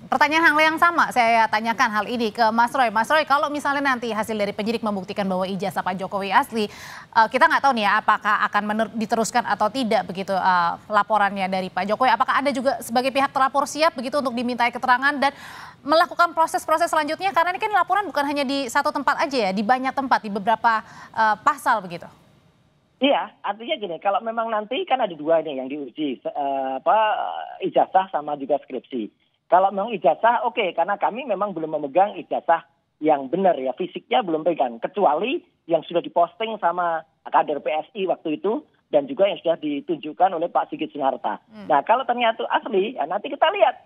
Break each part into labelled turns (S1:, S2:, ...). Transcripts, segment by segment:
S1: Pertanyaan hal yang sama saya tanyakan hal ini ke Mas Roy. Mas Roy, kalau misalnya nanti hasil dari penyidik membuktikan bahwa ijazah Pak Jokowi asli, kita nggak tahu nih ya apakah akan diteruskan atau tidak begitu laporannya dari Pak Jokowi. Apakah Anda juga sebagai pihak terlapor siap begitu untuk dimintai keterangan dan melakukan proses-proses selanjutnya? Karena ini kan laporan bukan hanya di satu tempat aja ya, di banyak tempat, di beberapa pasal begitu.
S2: Iya, artinya gini, kalau memang nanti kan ada dua nih yang diuji, ijazah sama juga skripsi. Kalau memang ijazah, oke, karena kami memang belum memegang ijazah yang benar ya, fisiknya belum pegang. Kecuali yang sudah diposting sama kader PSI waktu itu, dan juga yang sudah ditunjukkan oleh Pak Sigit Sinarta. Nah, kalau ternyata asli, ya nanti kita lihat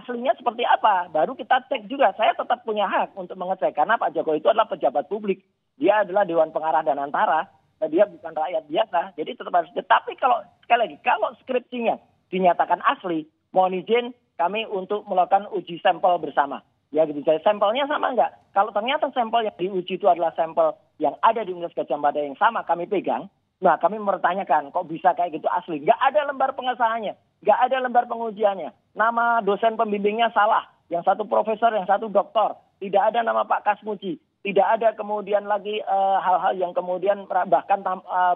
S2: aslinya seperti apa. Baru kita cek juga, saya tetap punya hak untuk mengecek. Karena Pak Jokowi itu adalah pejabat publik. Dia adalah Dewan Pengarah dan Antara. Dia bukan rakyat biasa, jadi tetap harus. Tapi kalau sekali lagi, kalau skripsinya dinyatakan asli, mohon izin kami untuk melakukan uji sampel bersama. Ya gitu, sampelnya sama enggak? Kalau ternyata sampel yang diuji itu adalah sampel yang ada di Universitas Gadjah Mada yang sama kami pegang, nah kami mempertanyakan kok bisa kayak gitu asli? Enggak ada lembar pengesahannya, enggak ada lembar pengujiannya. Nama dosen pembimbingnya salah, yang satu profesor, yang satu doktor. Tidak ada nama Pak Kasmuji. Tidak ada kemudian lagi hal-hal yang kemudian bahkan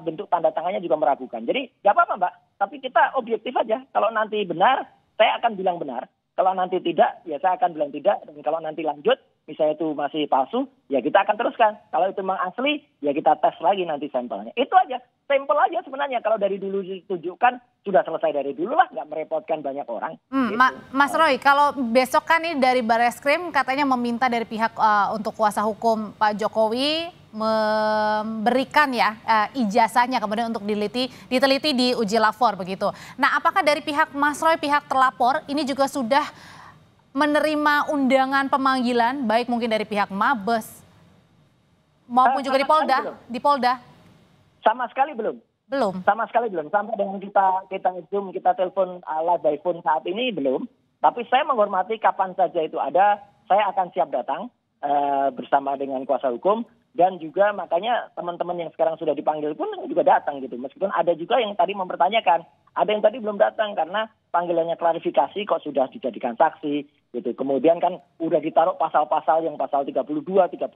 S2: bentuk tanda tangannya juga meragukan. Jadi nggak apa-apa Mbak, tapi kita objektif aja. Kalau nanti benar, saya akan bilang benar. Kalau nanti tidak, ya saya akan bilang tidak. Dan kalau nanti lanjut, misalnya itu masih palsu, ya kita akan teruskan. Kalau itu memang asli, ya kita tes lagi nanti sampelnya. Itu aja, sampel aja sebenarnya. Kalau dari dulu ditunjukkan, sudah selesai dari dulu lah, nggak merepotkan banyak orang.
S1: Gitu. Mas Roy, kalau besok kan ini dari Barreskrim katanya meminta dari pihak untuk kuasa hukum Pak Jokowi memberikan ya ijazahnya kemudian untuk diteliti di uji lapor begitu. Nah, apakah dari pihak Mas Roy, pihak terlapor ini juga sudah menerima undangan pemanggilan baik mungkin dari pihak Mabes maupun juga di Polda?
S2: Sama sekali belum.
S1: Belum.
S2: Sama sekali belum. Sampai dengan kita Zoom, kita telepon live by phone saat ini belum. Tapi saya menghormati kapan saja itu ada, saya akan siap datang bersama dengan kuasa hukum. Dan juga makanya teman-teman yang sekarang sudah dipanggil pun juga datang gitu. Meskipun ada juga yang tadi mempertanyakan, ada yang tadi belum datang karena panggilannya klarifikasi kok sudah dijadikan saksi gitu. Kemudian kan udah ditaruh pasal-pasal yang pasal 32, 35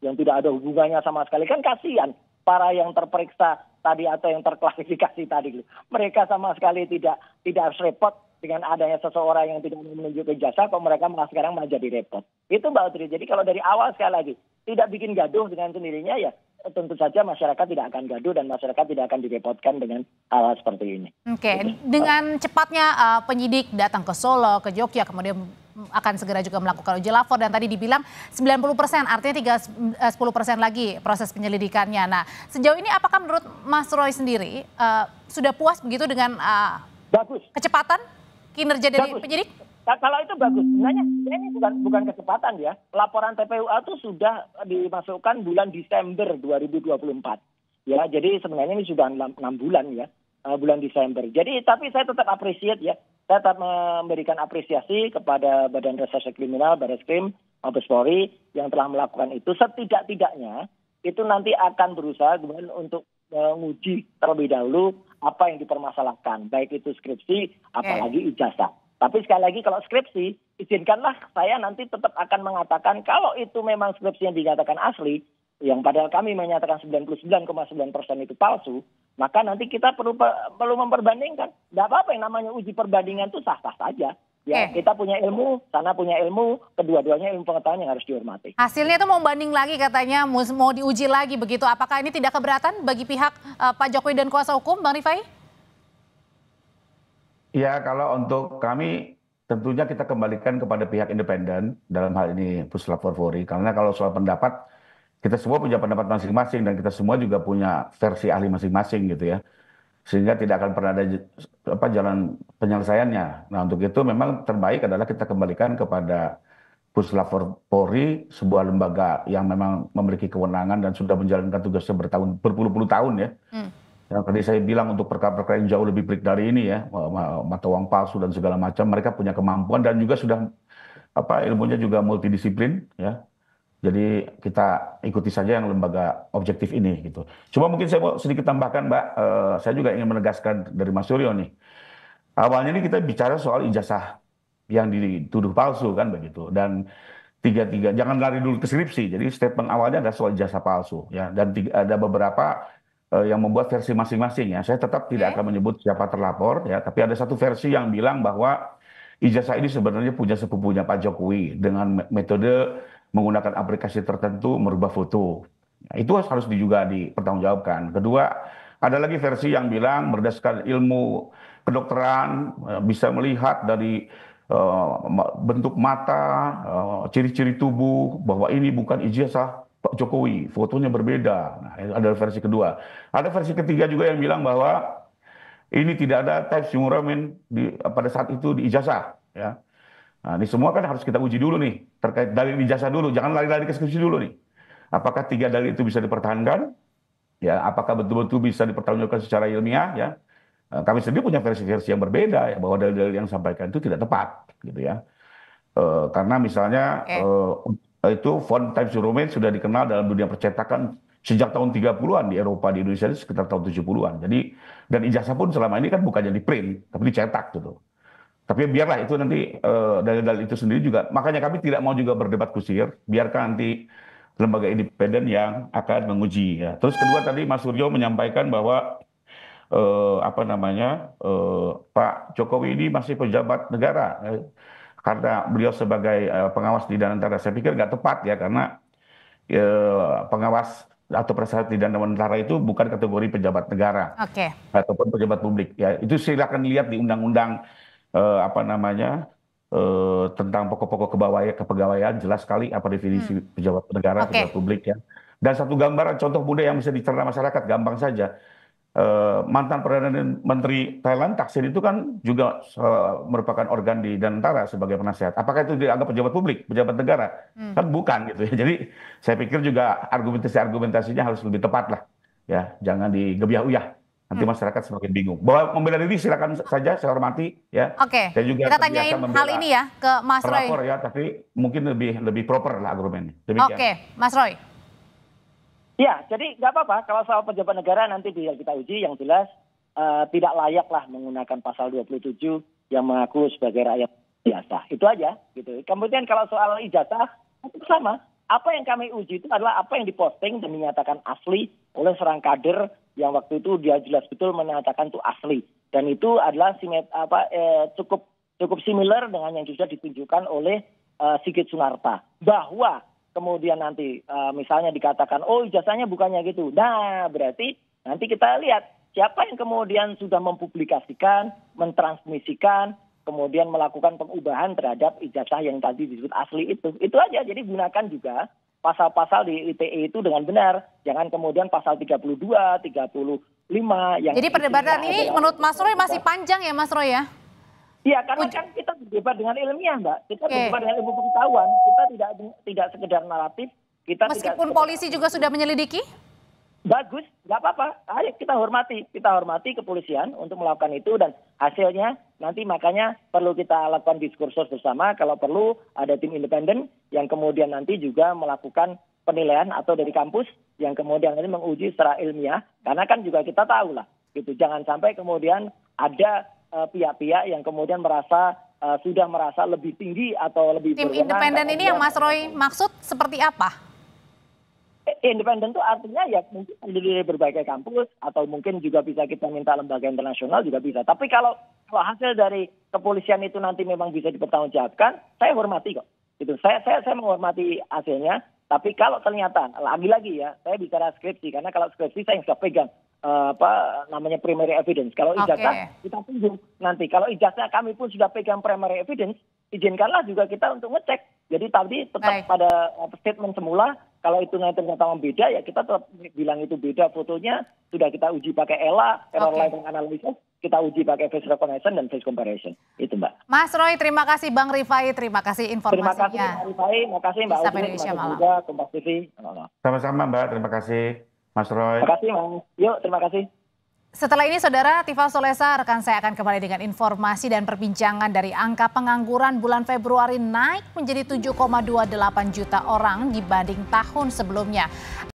S2: yang tidak ada hubungannya sama sekali. Kan kasihan para yang terperiksa tadi atau yang terklarifikasi tadi gitu. Mereka sama sekali tidak harus repot dengan adanya seseorang yang tidak menunjukkan jasa, kok mereka malah sekarang malah jadi repot. Itu Mbak Audrey. Jadi kalau dari awal sekali lagi tidak bikin gaduh dengan sendirinya, ya tentu saja masyarakat tidak akan gaduh dan masyarakat tidak akan direpotkan dengan hal seperti ini.
S1: Oke, dengan cepatnya penyidik datang ke Solo, ke Jogja, kemudian akan segera juga melakukan uji lapor dan tadi dibilang 90%, artinya 10% lagi proses penyelidikannya. Nah, sejauh ini apakah menurut Mas Roy sendiri sudah puas begitu dengan
S2: bagus
S1: kecepatan kinerja dari penyidik?
S2: Kalau itu bagus. Sebenarnya ini bukan kecepatan ya. Laporan TPUA itu sudah dimasukkan bulan Desember 2024. Ya, jadi sebenarnya ini sudah 6 bulan ya, bulan Desember. Jadi tapi saya tetap appreciate ya. Saya tetap memberikan apresiasi kepada Badan Reserse Kriminal, Barreskrim, Mabes Polri yang telah melakukan itu. Setidak-tidaknya itu nanti akan berusaha kemudian untuk menguji terlebih dahulu apa yang dipermasalahkan, baik itu skripsi, apalagi ijazah. Tapi sekali lagi kalau skripsi, izinkanlah saya nanti tetap akan mengatakan kalau itu memang skripsi yang dinyatakan asli, yang padahal kami menyatakan 99,9% itu palsu, maka nanti kita perlu memperbandingkan. Tidak apa-apa yang namanya uji perbandingan itu sah-sah saja. Ya, kita punya ilmu, sana punya ilmu, kedua-duanya ilmu pengetahuan yang harus dihormati.
S1: Hasilnya itu mau banding lagi katanya, mau diuji lagi begitu. Apakah ini tidak keberatan bagi pihak Pak Jokowi dan kuasa hukum, Bang Rifai?
S3: Ya, kalau untuk kami tentunya kita kembalikan kepada pihak independen dalam hal ini Puslap 4 Polri. Karena kalau soal pendapat, kita semua punya pendapat masing-masing dan kita semua juga punya versi ahli masing-masing gitu ya. Sehingga tidak akan pernah ada jalan penyelesaiannya. Nah, untuk itu memang terbaik adalah kita kembalikan kepada Puslap 4 Polri, sebuah lembaga yang memang memiliki kewenangan dan sudah menjalankan tugasnya berpuluh-puluh tahun ya. Yang tadi saya bilang untuk perkara-perkara yang jauh lebih pelik dari ini ya, mata uang palsu dan segala macam, mereka punya kemampuan dan juga sudah ilmunya juga multidisiplin ya. Jadi kita ikuti saja yang lembaga objektif ini gitu. Cuma mungkin saya mau sedikit tambahkan Mbak, saya juga ingin menegaskan dari Mas Suryo nih. Awalnya ini kita bicara soal ijazah yang dituduh palsu kan begitu. Dan tiga-tiga jangan lari dulu ke skripsi. Jadi statement awalnya ada soal ijazah palsu ya, dan ada beberapa yang membuat versi masing-masing ya. Saya tetap tidak akan menyebut siapa terlapor ya, tapi ada satu versi yang bilang bahwa ijazah ini sebenarnya punya sepupunya Pak Jokowi dengan metode menggunakan aplikasi tertentu merubah foto. Ya, itu harus juga dipertanggungjawabkan. Kedua, ada lagi versi yang bilang berdasarkan ilmu kedokteran bisa melihat dari bentuk mata, ciri-ciri tubuh bahwa ini bukan ijazah Pak Jokowi, fotonya berbeda. Nah, ada versi kedua. Ada versi ketiga juga yang bilang bahwa ini tidak ada type sumuramen pada saat itu di ijazah. Ya. Nah, ini semua kan harus kita uji dulu nih, terkait dalil ijazah dulu, jangan lari-lari ke skripsi dulu nih. Apakah tiga dalil itu bisa dipertahankan? Ya, apakah betul-betul bisa dipertanggungjawabkan secara ilmiah? Ya, kami sendiri punya versi-versi yang berbeda, ya, bahwa dalil-dalil yang disampaikan itu tidak tepat, gitu ya. Karena misalnya itu font Times New Roman sudah dikenal dalam dunia percetakan sejak tahun 30-an di Eropa, di Indonesia itu sekitar tahun 70-an. Jadi, dan ijazah pun selama ini kan bukannya di print, tapi dicetak gitu. Tapi biarlah itu nanti dalil-dalil itu sendiri juga. Makanya kami tidak mau juga berdebat kusir, biarkan nanti lembaga independen yang akan menguji. Ya. Terus kedua tadi Mas Suryo menyampaikan bahwa Pak Jokowi ini masih pejabat negara. Karena beliau sebagai pengawas di Danantara, saya pikir nggak tepat ya, karena pengawas atau prasarat di Danantara itu bukan kategori pejabat negara ataupun pejabat publik. Ya, itu silakan lihat di undang-undang tentang pokok-pokok kepegawaian, jelas sekali apa definisi pejabat negara, pejabat publik ya. Dan satu gambaran contoh mudah yang bisa dicerna masyarakat, gampang saja. Mantan Perdana Menteri Thailand Thaksin itu kan juga merupakan organ di Danantara sebagai penasehat. Apakah itu dianggap pejabat publik, pejabat negara? Kan bukan gitu ya. Jadi saya pikir juga argumentasinya harus lebih tepat lah. Ya, jangan digebiah-uyah. Nanti masyarakat semakin bingung. Bahwa membela diri silakan saja, saya hormati ya.
S1: Saya
S3: juga
S1: kita tanyain hal ini ya ke Mas Roy.
S3: Ya, tapi mungkin lebih proper lah argumennya.
S1: Mas Roy.
S2: Ya, jadi nggak apa-apa kalau soal pejabat negara nanti bisa kita uji. Yang jelas tidak layak lah menggunakan pasal 27 yang mengaku sebagai rakyat biasa. Itu aja gitu. Kemudian kalau soal ijazah itu sama. Apa yang kami uji itu adalah apa yang diposting dan dinyatakan asli oleh seorang kader yang waktu itu dia jelas betul menyatakan itu asli. Dan itu adalah cukup similar dengan yang sudah ditunjukkan oleh Sigit Sunarta. Bahwa kemudian nanti misalnya dikatakan, oh ijazahnya bukannya gitu. Nah, berarti nanti kita lihat siapa yang kemudian sudah mempublikasikan, mentransmisikan, kemudian melakukan pengubahan terhadap ijazah yang tadi disebut asli itu. Itu aja, jadi gunakan juga pasal-pasal di ITE itu dengan benar. Jangan kemudian pasal 32, 35 yang... Jadi
S1: perdebatan ini menurut Mas Roy masih panjang ya Mas Roy ya?
S2: Iya, karena kan kita berdebat dengan ilmiah, Mbak. Kita berdebat dengan ilmu pengetahuan. Kita tidak sekedar naratif.
S1: Meskipun polisi juga sudah menyelidiki?
S2: Bagus, nggak apa-apa. Ayo kita hormati kepolisian untuk melakukan itu, dan hasilnya nanti makanya perlu kita lakukan diskursus bersama. Kalau perlu ada tim independen yang kemudian nanti juga melakukan penilaian atau dari kampus yang kemudian nanti menguji secara ilmiah. Karena kan juga kita tahu lah, gitu. Jangan sampai kemudian ada pihak-pihak yang kemudian sudah merasa lebih tinggi atau lebih
S1: tim independen ini yang Mas Roy maksud seperti apa?
S2: Independen itu artinya ya mungkin dari berbagai kampus atau mungkin juga bisa kita minta lembaga internasional juga bisa. Tapi kalau hasil dari kepolisian itu nanti memang bisa dipertanggungjawabkan, saya hormati kok. Gitu. Saya menghormati hasilnya. Tapi kalau ternyata lagi-lagi ya, saya bicara skripsi karena kalau skripsi saya nggak pegang primary evidence. Kalau ijazah kita tunggu nanti. Kalau ijazah kami pun sudah pegang primary evidence, izinkanlah juga kita untuk ngecek. Jadi tadi tetap pada statement semula, kalau itu nanti ternyata beda ya kita tetap bilang itu beda fotonya, sudah kita uji pakai ELA, error lighting analysis, kita uji pakai face recognition dan face comparison. Itu Mbak.
S1: Mas Roy, terima kasih Bang Rifai, terima kasih informasinya.
S2: Terima kasih Mbak Rifai, terima kasih Mbak Udin, terima kasih juga Kompas TV.
S3: Sama-sama Mbak, terima kasih Mas Roy.
S2: Terima kasih Mas. Yuk, terima kasih.
S1: Setelah ini Saudara, Tifa Solesa, rekan saya akan kembali dengan informasi dan perbincangan dari angka pengangguran bulan Februari naik menjadi 7,28 juta orang dibanding tahun sebelumnya.